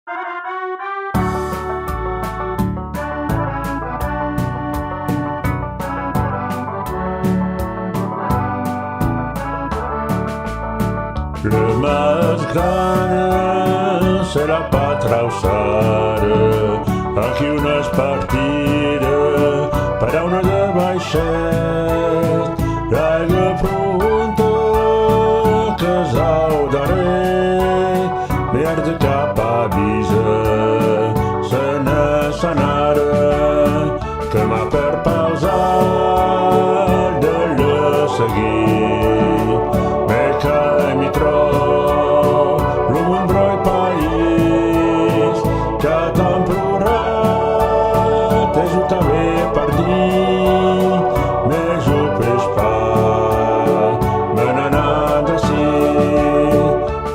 Le mas gran serà patra alçada, aquí unes partides per a una de baixet, l'aigua pronta, casal d'Aret, merda cap a Visa, se n'anara, que m'ha per pausar de la seguir. Beca mi trob, un broi país, que t'han plorat, és un també per dir, més ho peix pa, me n'anat d'ací,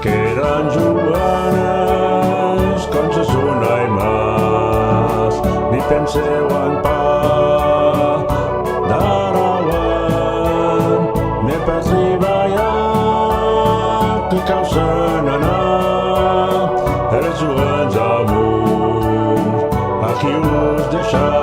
que eren jovenes, com se sona i mas, ni penseu en pa, d'aravan, ne pas que causen anar els joves amunt, aquí us deixar.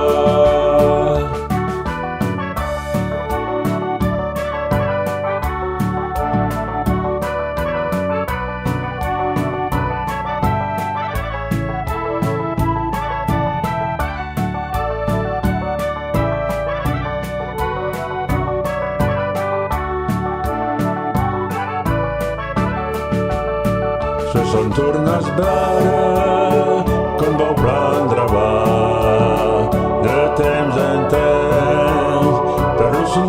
Se són tornes veure com vau prendre va de temps en temps per un son